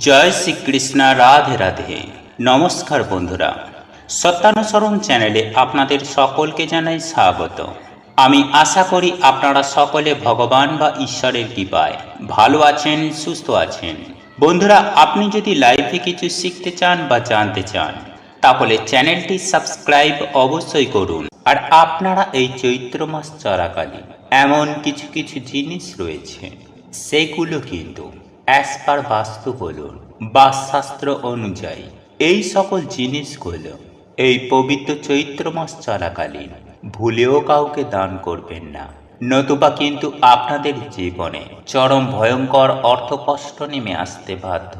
জয় শ্রীকৃষ্ণ, রাধে রাধে। নমস্কার বন্ধুরা, সত্যানুসরণ চ্যানেলে আপনাদের সকলকে জানাই স্বাগত। আমি আশা করি আপনারা সকলে ভগবান বা ঈশ্বরের কৃপায় ভালো আছেন, সুস্থ আছেন। বন্ধুরা, আপনি যদি লাইফে কিছু শিখতে চান বা জানতে চান, তাহলে চ্যানেলটি সাবস্ক্রাইব অবশ্যই করুন। আর আপনারা এই চৈত্র মাস চলাকালীন এমন কিছু কিছু জিনিস রয়েছে, সেগুলো কিন্তু অ্যাজ পার বাস্তু বলুন বা শাস্ত্র অনুযায়ী এই সকল জিনিসগুলো এই পবিত্র চৈত্র মাস চলাকালীন ভুলেও কাউকে দান করবেন না, নতুবা কিন্তু আপনাদের জীবনে চরম ভয়ঙ্কর অর্থকষ্ট নেমে আসতে বাধ্য,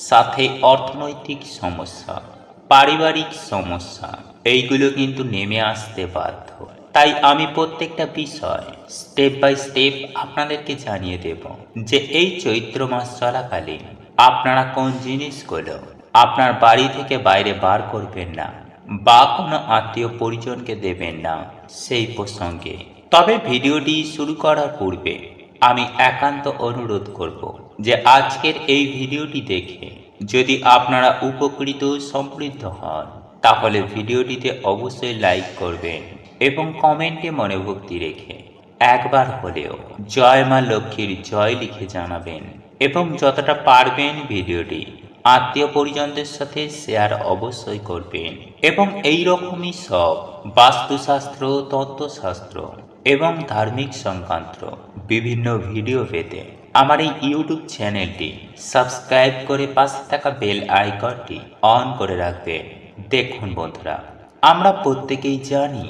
সাথে অর্থনৈতিক সমস্যা, পারিবারিক সমস্যা এইগুলো কিন্তু নেমে আসতে বাধ্য। তাই আমি প্রত্যেকটা বিষয় স্টেপ বাই স্টেপ আপনাদেরকে জানিয়ে দেব যে এই চৈত্র মাস চলাকালীন আপনারা কোন জিনিসগুলো আপনার বাড়ি থেকে বাইরে বার করবেন না বা কোনো আত্মীয় পরিজনকে দেবেন না সেই প্রসঙ্গে। তবে ভিডিওটি শুরু করার পূর্বে আমি একান্ত অনুরোধ করব যে আজকের এই ভিডিওটি দেখে যদি আপনারা উপকৃত সমৃদ্ধ হন, তাহলে ভিডিওটিতে অবশ্যই লাইক করবেন এবং কমেন্টে মনোভক্তি রেখে একবার হলেও জয় মা লক্ষ্মীর জয় লিখে জানাবেন এবং যতটা পারবেন ভিডিওটি আত্মীয় পরিজনদের সাথে শেয়ার অবশ্যই করবেন। এবং এই রকমই সব বাস্তুশাস্ত্র, তত্ত্বশাস্ত্র এবং ধার্মিক সংক্রান্ত বিভিন্ন ভিডিও পেতে আমার এই ইউটিউব চ্যানেলটি সাবস্ক্রাইব করে পাশে থাকা বেল আইকনটি অন করে রাখবেন। দেখুন বন্ধুরা, আমরা প্রত্যেকেই জানি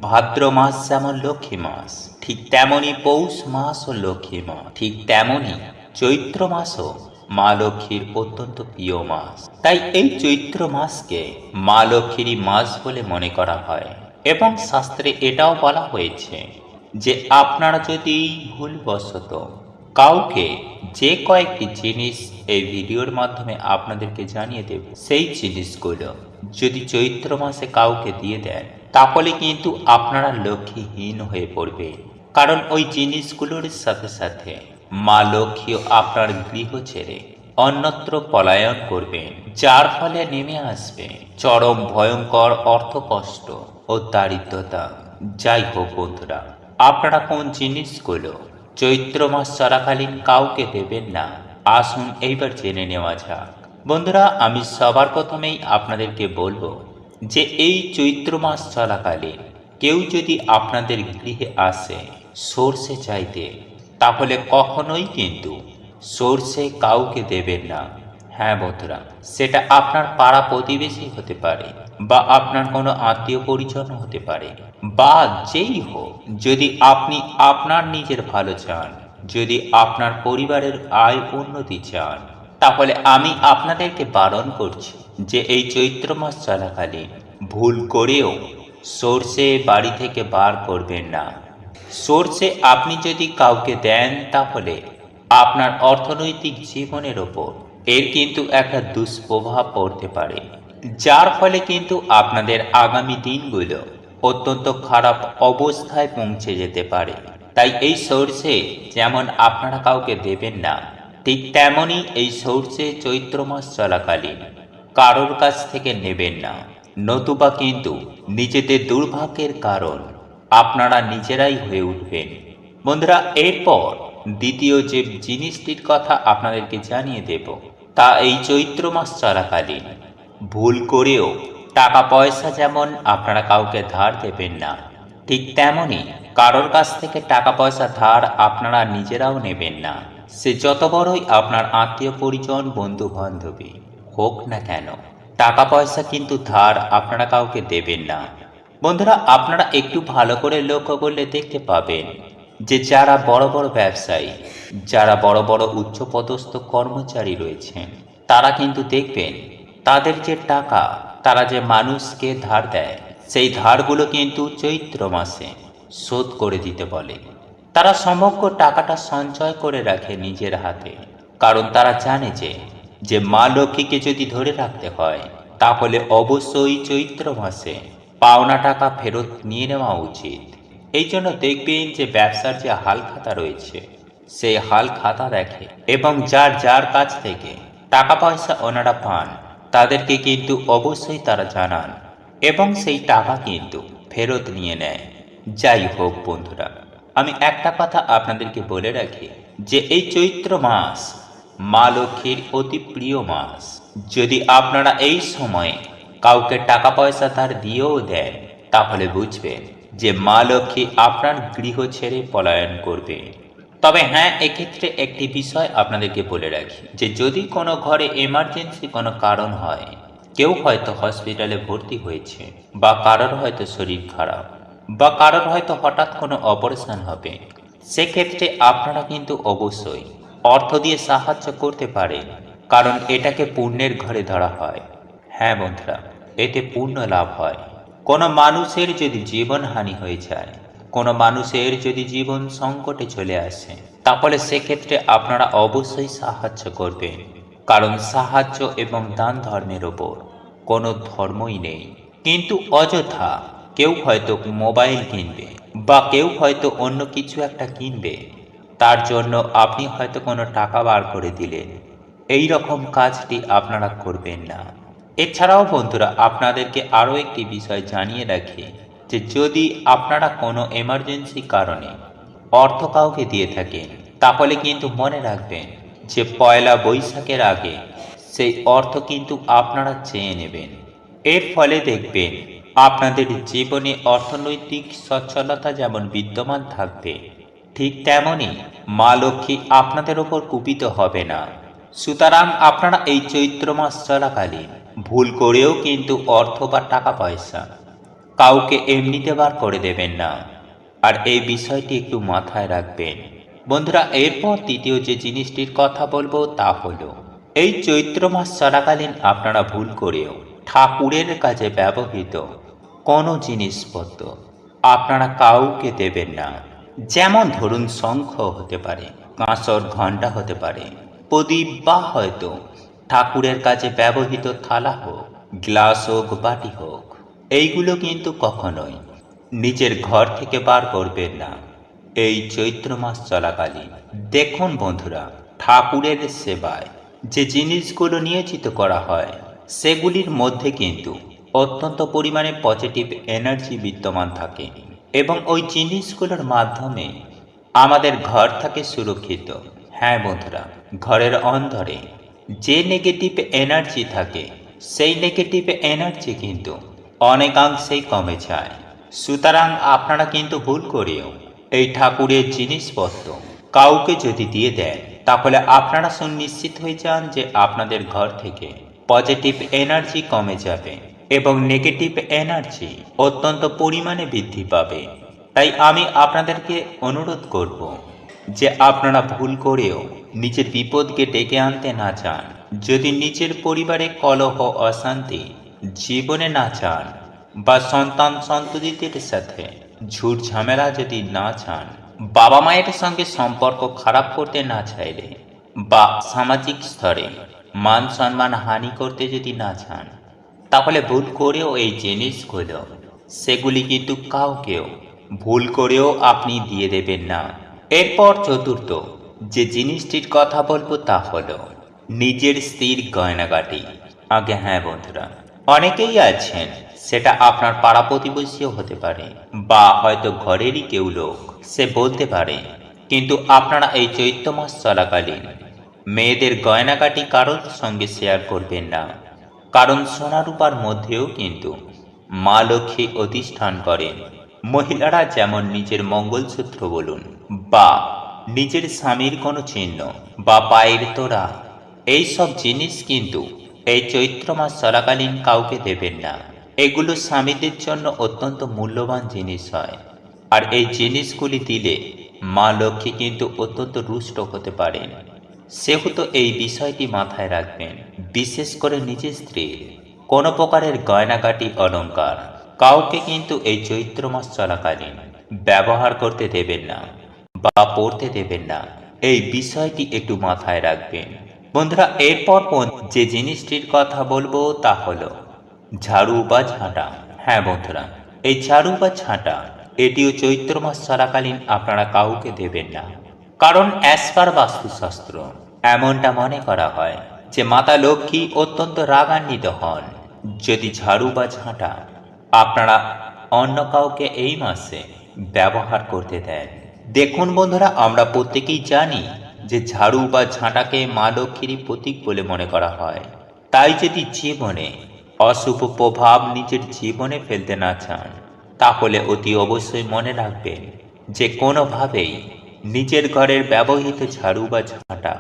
ভাদ্র মাস যেমন লক্ষ্মী মাস, ঠিক তেমনি পৌষ মাসও লক্ষ্মী মাস, ঠিক তেমনি চৈত্র মাসও মা লক্ষ্মীর অত্যন্ত প্রিয় মাস। তাই এই চৈত্র মাসকে মা লক্ষ্মীরই মাস বলে মনে করা হয় এবং শাস্ত্রে এটাও বলা হয়েছে যে আপনারা যদি ভুলবশত কাউকে যে কয়েকটি জিনিস এই ভিডিওর মাধ্যমে আপনাদেরকে জানিয়ে দেব, সেই জিনিসগুলো যদি চৈত্র মাসে কাউকে দিয়ে দেন, তাহলে কিন্তু আপনারা লক্ষ্মীহীন হয়ে পড়বে। কারণ ওই জিনিসগুলোর সাথে সাথে মা লক্ষ্মীও আপনার গৃহ ছেড়ে অন্যত্র পলায়ন করবেন, যার ফলে নেমে আসবে চরম ভয়ঙ্কর অর্থকষ্ট ও দারিদ্রতা। যাই হোক বন্ধুরা, আপনারা কোন জিনিসগুলো চৈত্র মাস চলাকালীন কাউকে দেবেন না, আসুন এইবার জেনে নেওয়া যাক। বন্ধুরা, আমি সবার প্রথমেই আপনাদেরকে বলবো যে এই চৈত্র মাস চলাকালীন কেউ যদি আপনাদের গৃহে আসে সর্ষে চাইতে, তাহলে কখনোই কিন্তু সর্ষে কাউকে দেবেন না। হ্যাঁ বন্ধুরা, সেটা আপনার পাড়া প্রতিবেশী হতে পারে বা আপনার কোনো আত্মীয় পরিজন হতে পারে বা যেই হোক। যদি আপনি আপনার নিজের ভালো চান, যদি আপনার পরিবারের আয় উন্নতি চান, তাহলে আমি আপনাদেরকে বারণ করছি যে এই চৈত্র মাস চলাকালীন ভুল করেও সর্ষে বাড়ি থেকে বার করবেন না। সর্ষে আপনি যদি কাউকে দেন, তাহলে আপনার অর্থনৈতিক জীবনের ওপর এর কিন্তু একটা দুষ্প্রভাব পড়তে পারে, যার ফলে কিন্তু আপনাদের আগামী দিনগুলো অত্যন্ত খারাপ অবস্থায় পৌঁছে যেতে পারে। তাই এই সর্ষে যেমন আপনারা কাউকে দেবেন না, ঠিক তেমনই এই সর্ষে চৈত্র মাস চলাকালীন কারোর কাছ থেকে নেবেন না, নতুবা কিন্তু নিজেদের দুর্ভাগ্যের কারণ আপনারা নিজেরাই হয়ে উঠবেন। বন্ধুরা, এরপর দ্বিতীয় যে জিনিসটির কথা আপনাদেরকে জানিয়ে দেব, তা এই চৈত্র মাস চলাকালীন ভুল করেও টাকা পয়সা যেমন আপনারা কাউকে ধার দেবেন না, ঠিক তেমনি কারোর কাছ থেকে টাকা পয়সা ধার আপনারা নিজেরাও নেবেন না। সে যত বড়ই আপনার আত্মীয় পরিজন, বন্ধু বান্ধবী হোক না কেন, টাকা পয়সা কিন্তু ধার আপনারা কাউকে দেবেন না। বন্ধুরা, আপনারা একটু ভালো করে লক্ষ্য করলে দেখতে পাবেন যে যারা বড় বড় ব্যবসায়ী, যারা বড় বড় উচ্চপদস্থ কর্মচারী রয়েছেন, তারা কিন্তু দেখবেন তাদের যে টাকা তারা যে মানুষকে ধার দেয়, সেই ধারগুলো কিন্তু চৈত্র মাসে শোধ করে দিতে বলে। তারা সমগ্র টাকাটা সঞ্চয় করে রাখে নিজের হাতে, কারণ তারা জানে যে মা লক্ষ্মীকে যদি ধরে রাখতে হয়, তাহলে অবশ্যই চৈত্র মাসে পাওনা টাকা ফেরত নিয়ে নেওয়া উচিত। এই জন্য দেখবেন যে ব্যবসার যে হাল খাতা রয়েছে, সেই হাল খাতা দেখে এবং যার যার কাছ থেকে টাকা পয়সা ওনারা পান তাদেরকে কিন্তু অবশ্যই তারা জানান এবং সেই টাকা কিন্তু ফেরত নিয়ে নেয়। যাই হোক বন্ধুরা, আমি একটা কথা আপনাদেরকে বলে রাখি যে এই চৈত্র মাস মা লক্ষ্মীর অতি প্রিয় মাস। যদি আপনারা এই সময়ে কাউকে টাকা পয়সা ধার দিয়েও দেন তাহলে বুঝবেন যে মা লক্ষ্মী আপনার গৃহ ছেড়ে পলায়ন করবে। তবে হ্যাঁ, এক্ষেত্রে একটি বিষয় আপনাদেরকে বলে রাখি যে যদি কোনো ঘরে এমার্জেন্সি কোনো কারণ হয়, কেউ হয়তো হসপিটালে ভর্তি হয়েছে বা কারোর হয়তো শরীর খারাপ বা কারোর হয়তো হঠাৎ কোনো অপারেশন হবে, সেক্ষেত্রে আপনারা কিন্তু অবশ্যই অর্থ দিয়ে সাহায্য করতে পারেন, কারণ এটাকে পুণ্যের ঘরে ধরা হয়। হ্যাঁ বন্ধুরা, এতে পূর্ণ লাভ হয়। কোনো মানুষের যদি জীবনহানি হয়ে যায়, কোনো মানুষের যদি জীবন সংকটে চলে আসে, তাহলে সেক্ষেত্রে আপনারা অবশ্যই সাহায্য করবেন, কারণ সাহায্য এবং দান ধর্মের ওপর কোনো ধর্মই নেই। কিন্তু অযথা কেউ হয়তো মোবাইল কিনবে বা কেউ হয়তো অন্য কিছু একটা কিনবে, তার জন্য আপনি হয়তো কোনো টাকা বার করে দিলেন, এই রকম কাজটি আপনারা করবেন না। এছাড়াও বন্ধুরা, আপনাদেরকে আরও একটি বিষয় জানিয়ে রাখি যে যদি আপনারা কোনো এমার্জেন্সি কারণে অর্থ কাউকে দিয়ে থাকেন, তাহলে কিন্তু মনে রাখবেন যে পয়লা বৈশাখের আগে সেই অর্থ কিন্তু আপনারা চেয়ে নেবেন। এর ফলে দেখবেন আপনাদের জীবনে অর্থনৈতিক সচ্ছলতা যেমন বিদ্যমান থাকবে, ঠিক তেমনই মা লক্ষ্মী আপনাদের ওপর কুপিত হবে না। সুতরাং আপনারা এই চৈত্র মাস চলাকালীন ভুল করেও কিন্তু অর্থ বা টাকা পয়সা কাউকে এমনিতে বার করে দেবেন না। আর এই বিষয়টি একটু মাথায় রাখবেন বন্ধুরা। এরপর দ্বিতীয় যে জিনিসটির কথা বলবো তা হলো, এই চৈত্র মাস চলাকালীন আপনারা ভুল করেও ঠাকুরের কাছে ব্যবহৃত কোনো জিনিসপত্র আপনারা কাউকে দেবেন না। যেমন ধরুন, শঙ্খ হতে পারে, কাঁসর ঘণ্টা হতে পারে, প্রদীপ বা হয়তো ঠাকুরের কাছে ব্যবহৃত থালা হোক, গ্লাস হোক, বাটি হোক, এইগুলো কিন্তু কখনোই নিজের ঘর থেকে বার করবেন না এই চৈত্র মাস চলাকালীন। দেখুন বন্ধুরা, ঠাকুরের সেবায় যে জিনিসগুলো নিয়োজিত করা হয় সেগুলির মধ্যে কিন্তু অত্যন্ত পরিমাণে পজিটিভ এনার্জি বিদ্যমান থাকে এবং ওই জিনিসগুলোর মাধ্যমে আমাদের ঘর থাকে সুরক্ষিত। হ্যাঁ বন্ধুরা, ঘরের অন্দরে যে নেগেটিভ এনার্জি থাকে সেই নেগেটিভ এনার্জি কিন্তু অনেকাংশেই কমে যায়। সুতরাং আপনারা কিন্তু ভুল করেও এই ঠাকুরের জিনিসপত্র কাউকে যদি দিয়ে দেন, তাহলে আপনারা সুনিশ্চিত হয়ে যান যে আপনাদের ঘর থেকে পজিটিভ এনার্জি কমে যাবে এবং নেগেটিভ এনার্জি অত্যন্ত পরিমাণে বৃদ্ধি পাবে। তাই আমি আপনাদেরকে অনুরোধ করব যে আপনারা ভুল করেও নিজের বিপদকে ডেকে আনতে না চান, যদি নিজের পরিবারে কলহ অশান্তি জীবনে না চান, বা সন্তান সন্ততিদের সাথে ঝুট ঝামেলা যদি না চান, বাবা মায়ের সঙ্গে সম্পর্ক খারাপ করতে না চাইলে, বা সামাজিক স্তরে মান সম্মান হানি করতে যদি না চান, তাহলে ভুল করেও এই জিনিসগুলো সেগুলি কিন্তু কাউকেও ভুল করেও আপনি দিয়ে দেবেন না। এরপর চতুর্থ যে জিনিসটির কথা বলবো তা হলো নিজের স্ত্রীর গয়নাগাটি। আগে হ্যাঁ বন্ধুরা, অনেকেই আছেন, সেটা আপনার পাড়া প্রতিবেশীও হতে পারে বা হয়তো ঘরেরই কেউ লোক, সে বলতে পারে, কিন্তু আপনারা এই চৈত্র মাস চলাকালীন মেয়েদের গয়নাগাটি কারোর সঙ্গে শেয়ার করবেন না, কারণ সোনা রূপার মধ্যেও কিন্তু মা লক্ষ্মী অধিষ্ঠান করেন। মহিলারা যেমন নিজের মঙ্গলসূত্র বলুন বা নিজের স্বামীর কোনো চিহ্ন বা পায়ের তোড়া, এইসব জিনিস কিন্তু এই চৈত্র মাস চলাকালীন কাউকে দেবেন না। এগুলো স্বামীদের জন্য অত্যন্ত মূল্যবান জিনিস হয়, আর এই জিনিসগুলি দিলে মা লক্ষ্মী কিন্তু অত্যন্ত রুষ্ট হতে পারেন। সেহেতু এই বিষয়টি মাথায় রাখবেন। বিশেষ করে নিজের স্ত্রীর কোনো প্রকারের গয়নাগাটি অলংকার কাউকে কিন্তু এই চৈত্র মাস চলাকালীন ব্যবহার করতে দেবেন না বা পড়তে দেবেন না, এই বিষয়টি একটু মাথায় রাখবেন বন্ধুরা। এরপর যে জিনিসটির কথা বলবো তা হলো ঝাড়ু বা ঝাঁটা। হ্যাঁ বন্ধুরা, এই ঝাড়ু বা ঝাঁটা এটিও চৈত্র মাস চলাকালীন আপনারা কাউকে দেবেন না, কারণ অ্যাজ পার বাস্তুশাস্ত্র এমনটা মনে করা হয় যে মাতা লক্ষ্মী অত্যন্ত রাগান্বিত হন যদি ঝাড়ু বা ঝাঁটা আপনারা অন্য কাউকে এই মাসে ব্যবহার করতে দেন। দেখুন বন্ধুরা, আমরা প্রত্যেকেই জানি যে ঝাড়ু বা ঝাঁটাকে মা লক্ষ্মীরই প্রতীক বলে মনে করা হয়। তাই যদি জীবনে অশুভ প্রভাব নিজের জীবনে ফেলতে না চান, তাহলে অতি অবশ্যই মনে রাখবেন যে কোনোভাবেই নিজের ঘরের ব্যবহৃত ঝাড়ু বা ঝাঁটা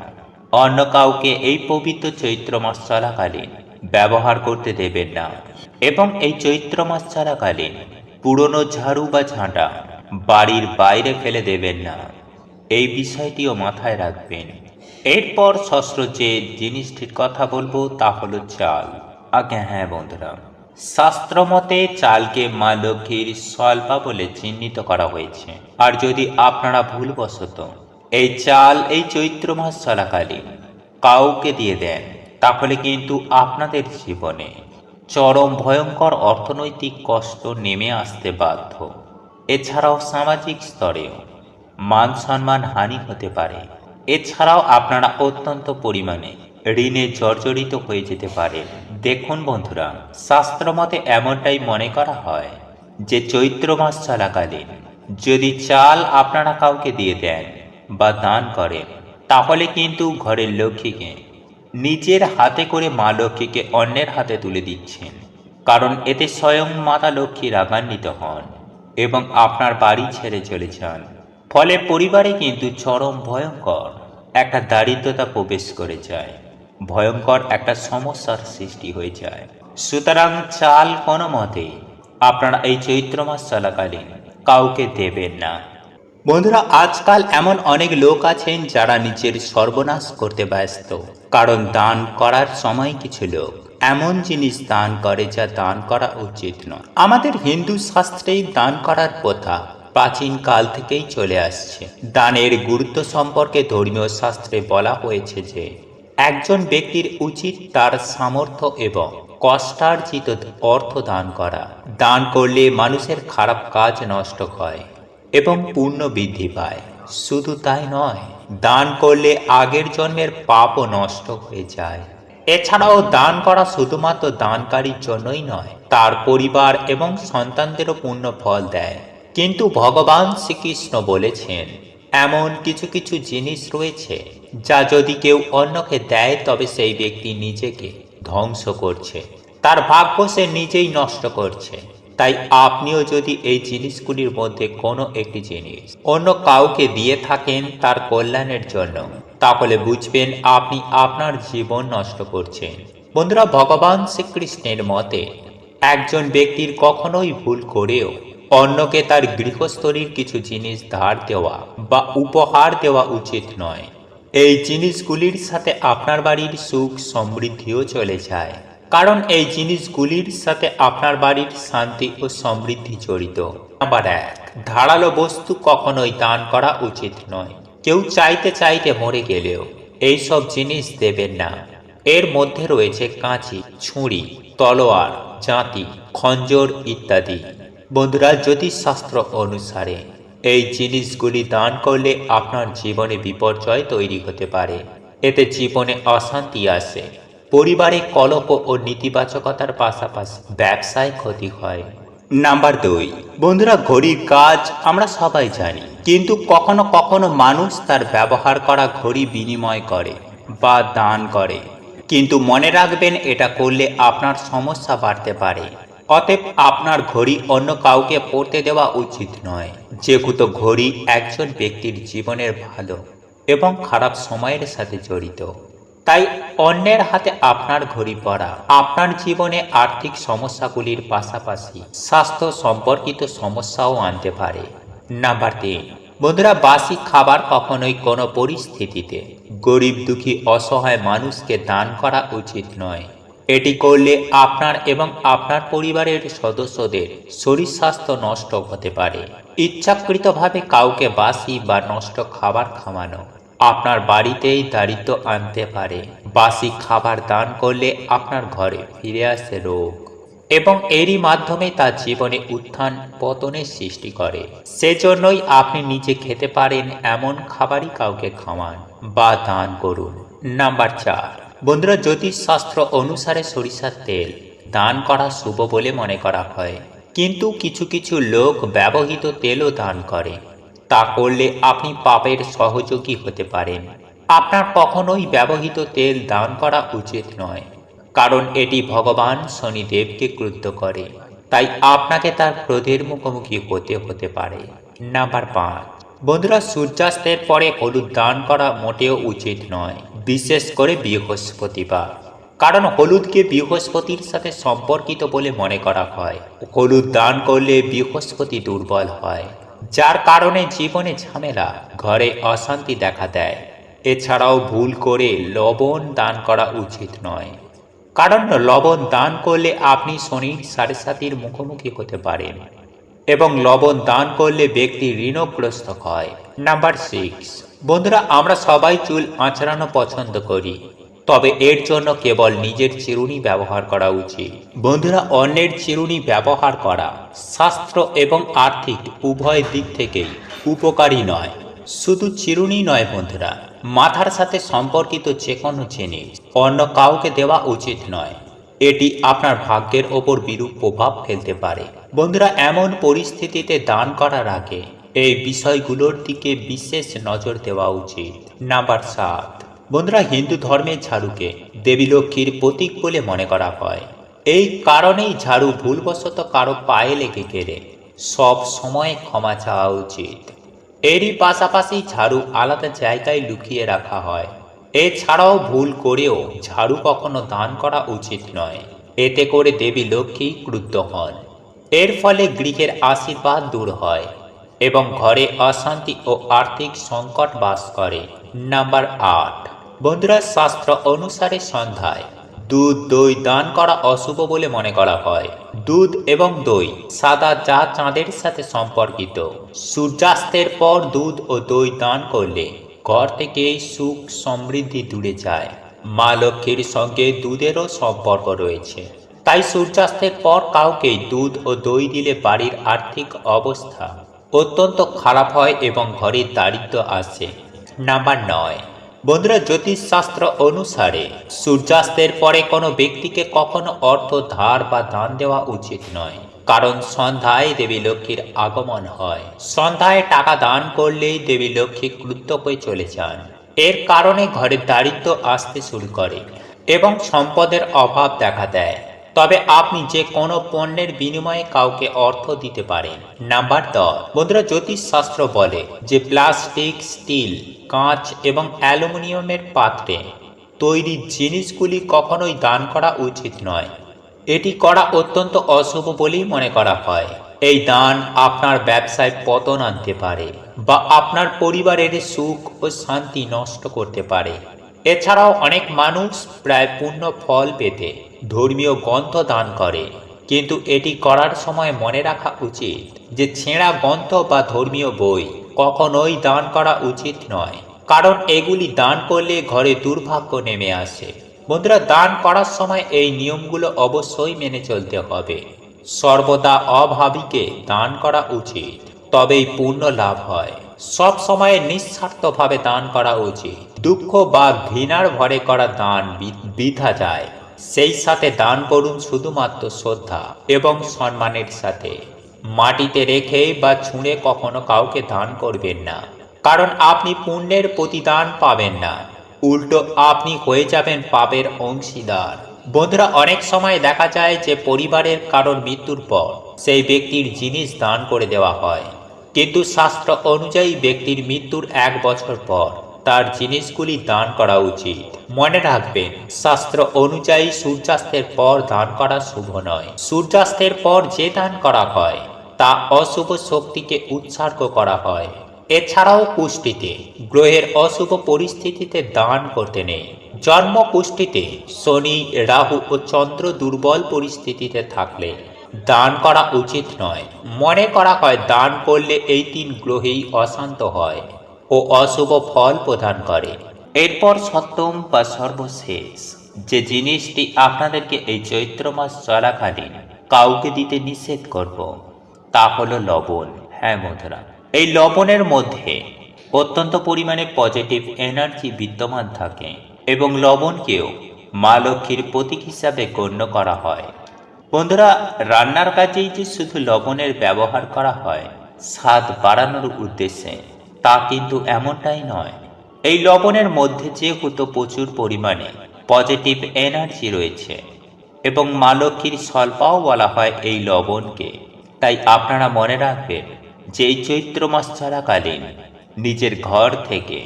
অন্য কাউকে এই পবিত্র চৈত্র মাস চলাকালীন ব্যবহার করতে দেবেন না। এবং এই চৈত্র মাস চলাকালীন পুরনো ঝাড়ু বা ঝাঁটা বাড়ির বাইরে ফেলে দেবেন না, এই বিষয়টিও মাথায় রাখবেন। এরপর ষষ্ঠ যে জিনিসটির কথা বলবো তা হলো চাল। আগে হ্যাঁ বন্ধুরা, শাস্ত্র মতে চালকে মা লক্ষ্মীর স্বল্পা বলে চিহ্নিত করা হয়েছে। আর যদি আপনারা ভুলবশত এই চাল এই চৈত্র মাস চলাকালীন কাউকে দিয়ে দেন, তাহলে কিন্তু আপনাদের জীবনে চরম ভয়ঙ্কর অর্থনৈতিক কষ্ট নেমে আসতে বাধ্য। এছাড়াও সামাজিক স্তরেও মান সম্মান হানি হতে পারে। এছাড়াও আপনারা অত্যন্ত পরিমাণে ঋণে জর্জরিত হয়ে যেতে পারেন। দেখুন বন্ধুরা, শাস্ত্রমতে এমনটাই মনে করা হয় যে চৈত্র মাস চলাকালীন যদি চাল আপনারা কাউকে দিয়ে দেন বা দান করেন, তাহলে কিন্তু ঘরের লক্ষ্মীকে নিজের হাতে করে মা লক্ষ্মীকে অন্যের হাতে তুলে দিচ্ছেন। কারণ এতে স্বয়ং মাতা লক্ষ্মী রাগান্বিত হন এবং আপনার বাড়ি ছেড়ে চলে যান। ফলে পরিবারে কিন্তু চরম ভয়ঙ্কর একটা দারিদ্রতা প্রবেশ করে যায়, ভয়ঙ্কর একটা সমস্যার সৃষ্টি হয়ে যায়। সুতরাং চাল কোনো মতে আপনারা এই চৈত্র মাস চলাকালীন কাউকে দেবেন না। বন্ধুরা, আজকাল এমন অনেক লোক আছেন যারা নিজের সর্বনাশ করতে ব্যস্ত। কারণ দান করার সময় কিছু লোক এমন জিনিস দান করে যা দান করা উচিত নয়। আমাদের হিন্দু শাস্ত্রেই দান করার প্রথা প্রাচীন কাল থেকেই চলে আসছে। দানের গুরুত্ব সম্পর্কে ধর্মীয় শাস্ত্রে বলা হয়েছে যে একজন ব্যক্তির উচিত তার সামর্থ্য এবং কষ্টার্জিত অর্থ দান করা। দান করলে মানুষের খারাপ কাজ নষ্ট হয় এবং পুণ্য বৃদ্ধি পায়। শুধু তাই নয়, দান করলে আগের জন্মের পাপও নষ্ট হয়ে যায়। এছাড়াও দান করা শুধুমাত্র দানকারীর জন্যই নয়, তার পরিবার এবং সন্তানদেরও পূর্ণ ফল দেয়। কিন্তু ভগবান শ্রীকৃষ্ণ বলেছেন এমন কিছু কিছু জিনিস রয়েছে যা যদি কেউ অন্যকে দেয় তবে সেই ব্যক্তি নিজেকে ধ্বংস করছে, তার ভাগ্য সে নিজেই নষ্ট করছে। তাই আপনিও যদি এই জিনিসগুলির মধ্যে কোনো একটি জিনিস অন্য কাউকে দিয়ে থাকেন তার কল্যাণের জন্য, তাহলে বুঝবেন আপনি আপনার জীবন নষ্ট করছেন। বন্ধুরা, ভগবান শ্রীকৃষ্ণের মতে একজন ব্যক্তির কখনোই ভুল করেও অন্যকে তার গৃহস্থলীর কিছু জিনিস ধার দেওয়া বা উপহার দেওয়া উচিত নয়। এই জিনিসগুলির সাথে আপনার বাড়ির সুখ সমৃদ্ধিও চলে যায়। কারণ এই জিনিসগুলির সাথে আপনার বাড়ির শান্তি ও সমৃদ্ধি জড়িত। নাম্বার 1, ধারালো বস্তু কখনোই দান করা উচিত নয়। কেউ চাইতে চাইতে মরে গেলেও এইসব জিনিস দেবেন না। এর মধ্যে রয়েছে কাঁচি, ছুরি, তলোয়ার, জাঁতি, খঞ্জর ইত্যাদি। বন্ধুরা, জ্যোতিষশাস্ত্র অনুসারে এই জিনিসগুলি দান করলে আপনার জীবনে বিপর্যয় তৈরি হতে পারে। এতে জীবনে অশান্তি আসে, পরিবারে কলহ ও নেতিবাচকতার পাশাপাশি ব্যবসায় ক্ষতি হয়। নাম্বার 2, বন্ধুরা, ঘড়ির কাজ আমরা সবাই জানি, কিন্তু কখনো কখনো মানুষ তার ব্যবহার করা ঘড়ি বিনিময় করে বা দান করে। কিন্তু মনে রাখবেন, এটা করলে আপনার সমস্যা বাড়তে পারে। অতএব আপনার ঘড়ি অন্য কাউকে পরতে দেওয়া উচিত নয়, যেহেতু ঘড়ি একজন ব্যক্তির জীবনের ভালো এবং খারাপ সময়ের সাথে জড়িত। তাই অন্যের হাতে আপনার ঘড়ি পরা আপনার জীবনে আর্থিক সমস্যাগুলির পাশাপাশি স্বাস্থ্য সম্পর্কিত সমস্যাও আনতে পারে। নাম্বার 3, বন্ধুরা, বাসি খাবার কখনোই কোনো পরিস্থিতিতে গরিব দুঃখী অসহায় মানুষকে দান করা উচিত নয়। এটি করলে আপনার এবং আপনার পরিবারের সদস্যদের শরীর স্বাস্থ্য নষ্ট হতে পারে। ইচ্ছাকৃতভাবে কাউকে বাসি বা নষ্ট খাবার খাওয়ানো আপনার বাড়িতেই দারিদ্র আনতে পারে। বাসি খাবার দান করলে আপনার ঘরে ফিরে আসে রোগ এবং এরই মাধ্যমে তার জীবনে উত্থান পতনের সৃষ্টি করে। সেজন্যই আপনি নিজে খেতে পারেন এমন খাবারই কাউকে খাওয়ান বা দান করুন। নাম্বার 4, বন্ধুরা, জ্যোতিষশাস্ত্র অনুসারে সরিষার তেল দান করা শুভ বলে মনে করা হয়, কিন্তু কিছু কিছু লোক ব্যবহৃত তেলও দান করে। তা করলে আপনি পাপের সহযোগী হতে পারেন। আপনার কখনোই ব্যবহৃত তেল দান করা উচিত নয়, কারণ এটি ভগবান শনিদেবকে ক্রুদ্ধ করে, তাই আপনাকে তার ক্রোধের মুখোমুখি হতে পারে। নাম্বার 5, বন্ধুরা, সূর্যাস্তের পরে হলুদ দান করা মোটেও উচিত নয়, বিশেষ করে বৃহস্পতিবার, কারণ হলুদকে বৃহস্পতির সাথে সম্পর্কিত বলে মনে করা হয়। হলুদ দান করলে বৃহস্পতি দুর্বল হয়, যার কারণে জীবনে ঝামেলা, ঘরে অশান্তি দেখা দেয়। এছাড়াও ভুল করে লবণ দান করা উচিত নয়, কারণ লবণ দান করলে আপনি শনির সাড়ে মুখোমুখি হতে পারেন এবং লবণ দান করলে ব্যক্তি ঋণগ্রস্ত হয়। নাম্বার 6, বন্ধুরা, আমরা সবাই চুল আঁচড়ানো পছন্দ করি, তবে এর জন্য কেবল নিজের চিরুনি ব্যবহার করা উচিত। বন্ধুরা, অন্যের চিরুনি ব্যবহার করা শাস্ত্র এবং আর্থিক উভয় দিক থেকেই উপকারী নয়। শুধু চিরুনি নয় বন্ধুরা, মাথার সাথে সম্পর্কিত যে কোনো জিনিস অন্য কাউকে দেওয়া উচিত নয়। এটি আপনার ভাগ্যের ওপর বিরূপ প্রভাব ফেলতে পারে। বন্ধুরা, এমন পরিস্থিতিতে দান করার আগে এই বিষয়গুলোর দিকে বিশেষ নজর দেওয়া উচিত। নাম্বার 7, বন্ধুরা, হিন্দু ধর্মে ঝাড়ুকে দেবী লক্ষ্মীর প্রতীক বলে মনে করা হয়। এই কারণেই ঝাড়ু ভুলবশত কারো পায়ে লেগে গেলে সব সময় ক্ষমা চাওয়া উচিত। এরই পাশাপাশি ঝাড়ু আলাদা জায়গায় লুকিয়ে রাখা হয়। এছাড়াও ভুল করেও ঝাড়ু কখনো দান করা উচিত নয়, এতে করে দেবী লক্ষ্মী ক্রুদ্ধ হন। এর ফলে গৃহের আশীর্বাদ দূর হয় এবং ঘরে অশান্তি ও আর্থিক সংকট বাস করে। নাম্বার 8, বন্ধুরা, শাস্ত্র অনুসারে সন্ধ্যায় দুধ দই দান করা অশুভ বলে মনে করা হয়। দুধ এবং দই সাদা, যা চাঁদের সাথে সম্পর্কিত। সূর্যাস্তের পর দুধ ও দই দান করলে ঘর থেকে সুখ সমৃদ্ধি দূরে যায়। মা লক্ষ্মীর সঙ্গে দুধেরও সম্পর্ক রয়েছে, তাই সূর্যাস্তের পর কাউকে দুধ ও দই দিলে বাড়ির আর্থিক অবস্থা অত্যন্ত খারাপ হয় এবং ঘরে দারিদ্র্য আসে। নাম্বার 9, বন্ধুরা, জ্যোতিষশাস্ত্র অনুসারে সূর্যাস্তের পরে কোনো ব্যক্তিকে কখনো অর্থ ধার বা দান দেওয়া উচিত নয়, কারণ সন্ধ্যায় দেবী লক্ষ্মীর আগমন হয়। সন্ধ্যায় টাকা দান করলেই দেবী লক্ষ্মী ক্রুদ্ধ হয়ে চলে যান। এর কারণে ঘরে দারিদ্র্য আসতে শুরু করে এবং সম্পদের অভাব দেখা দেয়। তবে আপনি যে কোনো পণ্যের বিনিময়ে কাউকে অর্থ দিতে পারেন। নাম্বার 10, বন্ধুরা, জ্যোতিষশাস্ত্র বলে যে প্লাস্টিক, স্টিল, কাঁচ এবং অ্যালুমিনিয়ামের পাত্রে তৈরি জিনিসগুলি কখনোই দান করা উচিত নয়। এটি করা অত্যন্ত অশুভ বলেই মনে করা হয়। এই দান আপনার ব্যবসায় পতন আনতে পারে বা আপনার পরিবারের সুখ ও শান্তি নষ্ট করতে পারে। এছাড়াও অনেক মানুষ প্রায় পূর্ণ ফল পেতে ধর্মীয় গ্রন্থ দান করে, কিন্তু এটি করার সময় মনে রাখা উচিত যে ছেঁড়া গ্রন্থ বা ধর্মীয় বই কখনোই দান করা উচিত নয়, কারণ এগুলি দান করলে ঘরে দুর্ভাগ্য নেমে আসে। বন্ধুরা, দান করার সময় এই নিয়মগুলো অবশ্যই মেনে চলতে হবে। সর্বদা অভাবীকে দান করা উচিত, তবেই পূর্ণ লাভ হয়। সব সময় নিঃস্বার্থভাবে দান করা উচিত। দুঃখ বা ঘৃণার ভরে করা দান বৃথা যায়। সেই সাথে দান করুন শুধুমাত্র শ্রদ্ধা এবং সম্মানের সাথে। মাটিতে রেখে বা ছুঁড়ে কখনো কাউকে দান করবেন না, কারণ আপনি পুণ্যের প্রতিদান পাবেন না, উল্টো আপনি হয়ে যাবেন পাপের অংশীদার। বন্ধুরা, অনেক সময় দেখা যায় যে পরিবারের কারোর মৃত্যুর পর সেই ব্যক্তির জিনিস দান করে দেওয়া হয়, কিন্তু শাস্ত্র অনুযায়ী ব্যক্তির মৃত্যুর 1 বছর পর তার জিনিসগুলি দান করা উচিত। মনে রাখবেন, শাস্ত্র অনুযায়ী সূর্যাস্তের পর দান করা শুভ নয়। সূর্যাস্তের পর যে দান করা হয় তা অশুভ শক্তিকে উৎসর্গ করা হয়। এছাড়াও কুষ্টিতে গ্রহের অশুভ পরিস্থিতিতে দান করতে নেই। জন্ম কুষ্টিতে শনি, রাহু ও চন্দ্র দুর্বল পরিস্থিতিতে থাকলে দান করা উচিত নয়। মনে করা হয় দান করলে এই 3 গ্রহেই অশান্ত হয় ও অশুভ ফল প্রদান করে। এরপর সপ্তম বা সর্বশেষ যে জিনিসটি আপনাদেরকে এই চৈত্র মাস চলাকালীন কাউকে দিতে নিষেধ করব, তা হলো লবণ। হ্যাঁ বন্ধুরা, এই লবণের মধ্যে অত্যন্ত পরিমাণে পজিটিভ এনার্জি বিদ্যমান থাকে এবং লবণকেও মা লক্ষ্মীর প্রতীক হিসাবে গণ্য করা হয়। বন্ধুরা, রান্নার কাজেই যে শুধু লবণের ব্যবহার করা হয় স্বাদ বাড়ানোর উদ্দেশ্যে, তা কিন্তু এমনটাই নয়। এই লবণের মধ্যে যেহেতু প্রচুর পরিমাণে পজিটিভ এনার্জি রয়েছে এবং মা লক্ষ্মীর স্বল্পাও বলা হয় এই লবণকে, তাই আপনারা মনে রাখবেন যে এই চৈত্র মাস চলাকালীন নিজের ঘর থেকে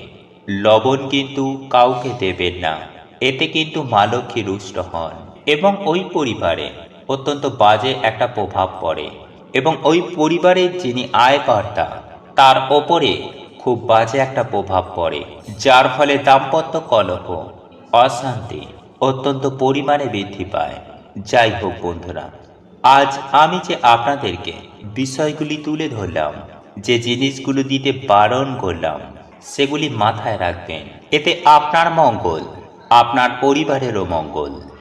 লবণ কিন্তু কাউকে দেবেন না। এতে কিন্তু মা লক্ষ্মী রুষ্ট হন এবং ওই পরিবারে অত্যন্ত বাজে একটা প্রভাব পড়ে এবং ওই পরিবারের যিনি আয়কর্তা তার ওপরে খুব বাজে একটা প্রভাব পড়ে, যার ফলে দাম্পত্য কলহ, অশান্তি অত্যন্ত পরিমাণে বৃদ্ধি পায়। যাই হোক বন্ধুরা, আজ আমি যে আপনাদেরকে বিষয়গুলি তুলে ধরলাম, যে জিনিসগুলো দিতে বারণ করলাম, সেগুলি মাথায় রাখবেন। এতে আপনার মঙ্গল, আপনার পরিবারেরও মঙ্গল।